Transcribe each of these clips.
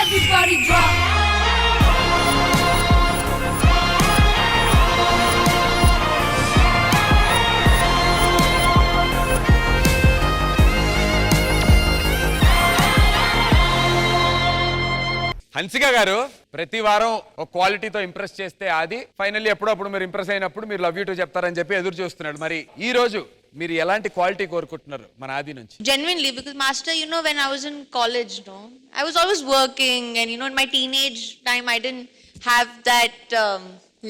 everybody drop. Hansika గారు ప్రతి వారం ఒక క్వాలిటీతో ఇంప్రెస్ చేస్తే అది ఫైనల్లీ ఎప్పుడప్పుడు మీరు ఇంప్రెస్ అయినప్పుడు మీరు లవ్ యూ టు చెప్తారని చెప్పి ఎదురు చూస్తున్నాడు. మరి ఈ రోజు మీరు ఎలాంటి క్వాలిటీ కోరుకుంటున్నారు మన ఆది నుంచి? Genuinely, because master, when I was in college, I was always working, and in my teenage time, I didn't have that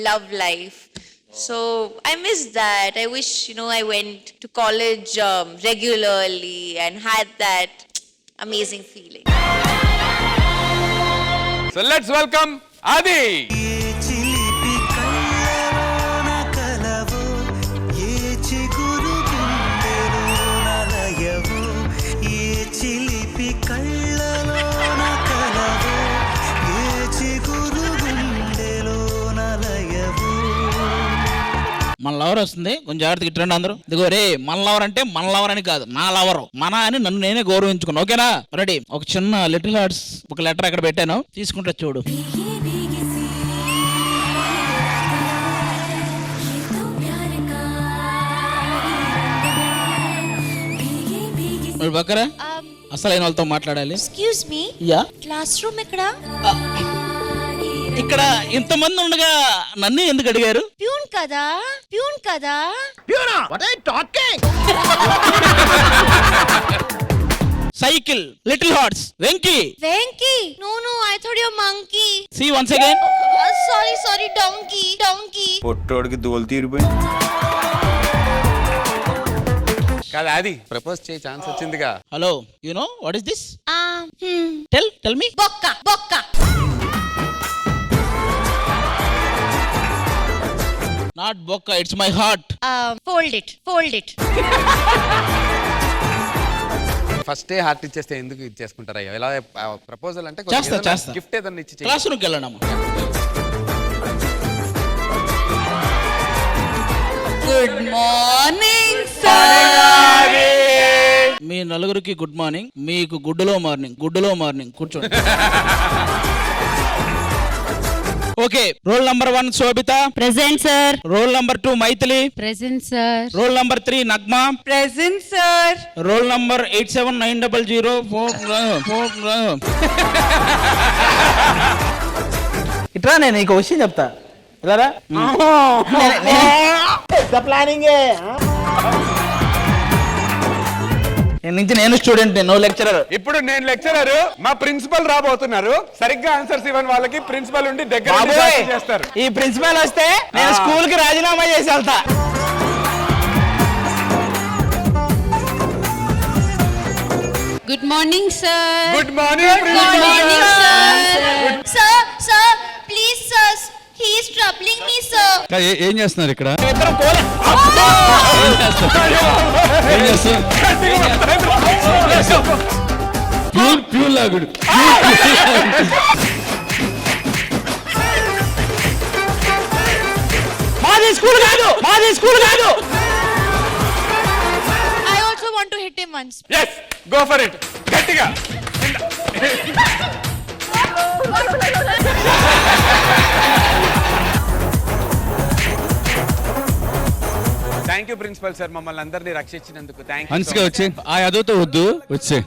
love life. So I miss that. I wish, I went to college regularly and had that amazing feeling. So let's welcome Adi. మన lover వస్తుంది, కొంచెం జాగ్రత్తగా ఇట్టండి అందరూ. ఇదిగో రే, మన lover అంటే మన lover అని కాదు, నా లవర్, మన అని నన్ను నేనే గౌరవించుకున్నాను. ఓకేనా? రెడీ? ఒక చిన్న లిటిల్ హార్ట్స్ ఒక లెటర్ అక్కడ పెట్టాను, తీసుకుంటా చూడు. బక్కరా అసలైన వాళ్ళతో మాట్లాడాలి. Excuse me. Yeah, class room ఎక్కడ? ఇక్కడ ఇంతమంది ఉండగా నన్నే ఎందుకు అడిగారు? ప్యూన్ కదా. Cycle, little hearts, Venky. No, I thought you're monkey. See once again. Sorry, donkey. పొట్టోడికి దోలు తీరిపోయింది. కాదు ఆది, ప్రపోజ్ చేయ ఛాన్స్ వచ్చిందిగా. Hello, what is this? Tell me. Bokka. Not bokka, it's my heart. Fold it. First heart ఇచ్చేస్తే ఎందుకు ఇచ్చేసుకుంటారా? ఎలా proposal అంటే చేస్తా. గిఫ్ట్ ఏదన్నా ఇచ్చి క్లాస్ రూమ్కి వెళ్ళండి. Good morning, sir. మీ నలుగురికి గుడ్ మార్నింగ్, మీకు గుడ్డులో మార్నింగ్. కూర్చోండి. Okay, roll number 1 Shobhita. Present, sir. Roll number 2 Maithili. Present, sir. Roll number 3 Nagma. Present, sir. Roll number 879004. ఇట్రా, నేను నీకు విషయం చెప్తా. ఇలారా, ప్లానింగ్ నుంచి నేను స్టూడెంట్, నో లెక్చరర్. ఇప్పుడు నేను లెక్చరర్, మా ప్రిన్సిపల్ రాబోతున్నారు. సరిగ్గా ఆన్సర్స్ ఇవ్వని వాళ్ళకి ప్రిన్సిపల్ ఉండి దగ్గర చేస్తారు. ఈ ప్రిన్సిపల్ వస్తే నేను స్కూల్ కి రాజీనామా చేసి వెళ్తా. Good morning, sir. Good morning Sir, please, sir. He is troubling me, sir. ఏం చేస్తున్నారు ఇక్కడ? ప్యూన్ లాగుడు. మాది స్కూల్ కాదు. I also want to hit him once. yes, go for it. గట్టిగా. థ్యాంక్ యూ ప్రిన్సిపల్ సార్, మమ్మల్ని అందరినీ రక్షించినందుకు. Thank you. హన్సిక వచ్చే ఆ అదోతో వద్దు, వచ్చే.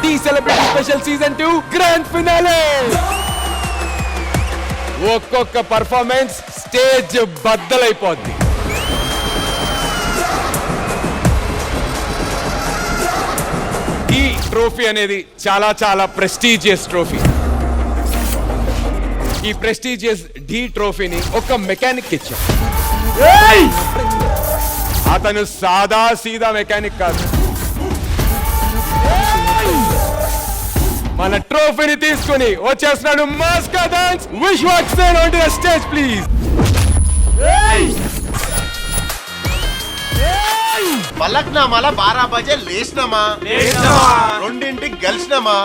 The celebrity special season 2 grand finale. ఒక్కొక్క పర్ఫార్మెన్స్ స్టేజ్ బద్దలైపోద్ది. ఈ ట్రోఫీ అనేది చాలా ప్రెస్టీజియస్ ట్రోఫీ. ఈ ప్రెస్టీజియస్ డి ట్రోఫీని ఒక మెకానిక్ ఇచ్చాం. అతను సాదా సీదా మెకానిక్ కాదు. మన ట్రోఫీని తీసుకుని వచ్చేస్తున్నాడు మాస్కా డాన్స్ Vishwaksen on the stage please. పలక్నామాల 12 బజే లేచినామా, రెండింటికి గెలిచినామా,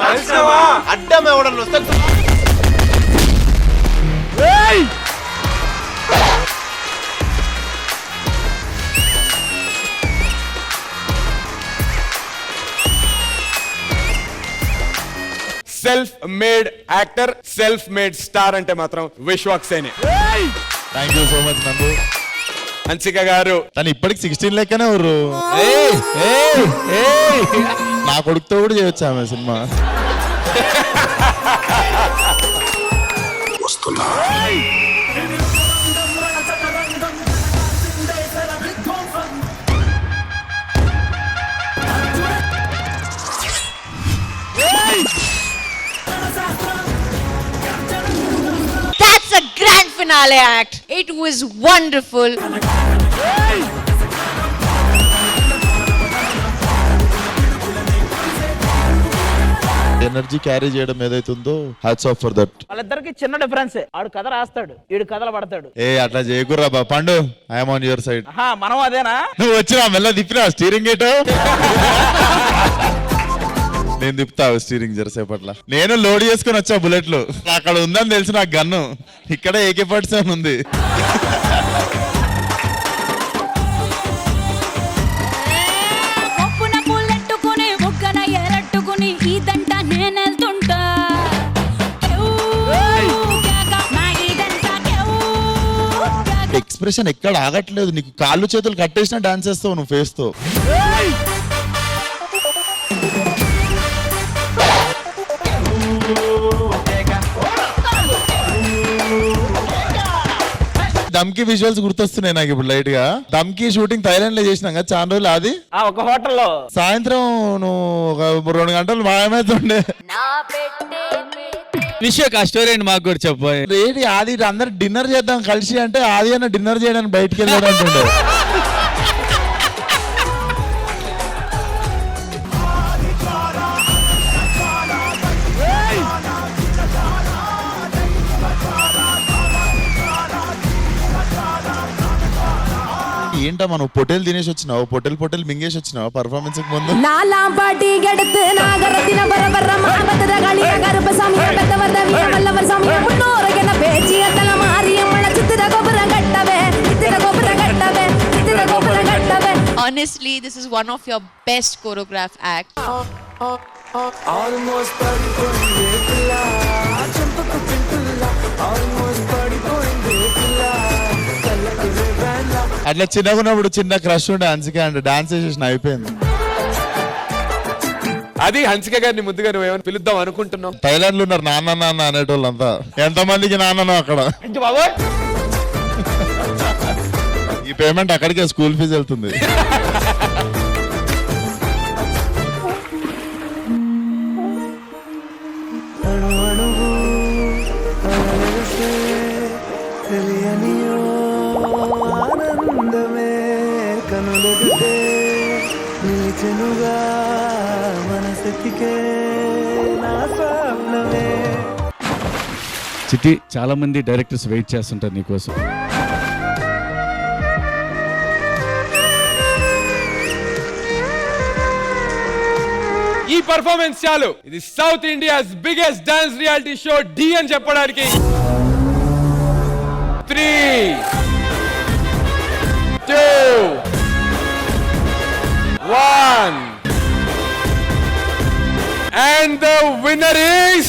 అడ్డం ఎవడన్నా వస్తే self made actor, self made star అంటే మాత్రం విశ్వక్సేనే. Thank you so much Nandu. Hansika గారు తను ఇప్పటికి 16 లెక్కనే ఊరు. నా కొడుకుతో కూడా చేయొచ్చు ఆమె cinema. That's a grand finale act. It was wonderful. Energy carry చేయడం ఏదైతుందో హ్యాట్స్ ఆఫ్ ఫర్ దట్. వాళ్ళిద్దరికి చిన్న డిఫరెన్స్. ఆడు కథ రాస్తాడు, వీడు కథలు పడతాడు. ఏ అట్లా చేయకుర్రా బా పండు. I'm on your side. మనం అదేనా? నువ్వు వచ్చినా మెల్ల తిప్పినా స్టీరింగ్ గేట్. నేను తిప్పుతావు స్టీరింగ్ జరసేపట్ల. నేను లోడ్ చేసుకుని వచ్చా బుల్లెట్లు. అక్కడ ఉందని తెలిసి నాకు గన్ను. ఇక్కడ AK-47 ఉంది. ఒప్పున పుల్లెట్టుకుని బుగ్గన ఎరట్టుకుని ఇదంట నేనెళ్తుంటా. ఎక్స్ప్రెషన్ ఎక్కడ ఆగట్లేదు. నీకు కాళ్ళు చేతులు కట్టేసినా డాన్స్ చేస్తావు నువ్వు ఫేస్ తో. దమ్కి విజువల్స్ గుర్తొస్తున్నాయి నాకు ఇప్పుడు లైట్ గా. దమ్కి షూటింగ్ థైలాండ్ లో చేసినాం కదా చాలా రోజులు. అది ఒక హోటల్లో సాయంత్రం నువ్వు ఒక 2 గంటలు మాయమైతుండే. విషయం ఆ స్టోరీ అండి మాకు కూడా చెప్పు. ఏంటి ఆది అందరు డిన్నర్ చేద్దాం కలిసి అంటే ఆది అన్న డిన్నర్ చేయడానికి బయటికి వెళ్ళాడు అంటుండే. ఏంటమ్మా నువ్వు పొటేల్ తినేసి వచ్చినావు, పొటేల్ మింగేసి వచ్చినావు పర్ఫార్మెన్స్ ముందు. நாலாம்பாட்டி எடுத்து நாகரத்தின பரபர மாபத்திர களிய கருப்பசாமிய பெத்தவர்தவிய வல்லவர்சாமிய முன்னோரை என்ன பேச்சிய தல மாரியம்மள சித்திர கோபுரம் கட்டவே. Honestly, this is one of your best choreographed acts. అట్లా చిన్నగా ఉన్నప్పుడు చిన్న క్రష్ ఉండే హన్సిక అంటే డాన్స్ చేసేసిన అయిపోయింది. అది హన్సిక గారిని ముద్దుగా నువ్వు ఏమైనా పిలుద్దాం అనుకుంటున్నావు? థైలాండ్ లో ఉన్నారు నాన్న అనేటోళ్ళంతా. ఎంతమందికి నాన్ననో అక్కడ. ఈ పేమెంట్ అక్కడికే స్కూల్ ఫీజు వెళ్తుంది. చిట్టి, చాలా మంది డైరెక్టర్స్ వెయిట్ చేస్తుంటారు నీకోసం. ఈ పర్ఫార్మెన్స్ చాలు. ఇది south India's biggest dance reality show Dhee అని చెప్పడానికి. 3, 2, 1 and the winner is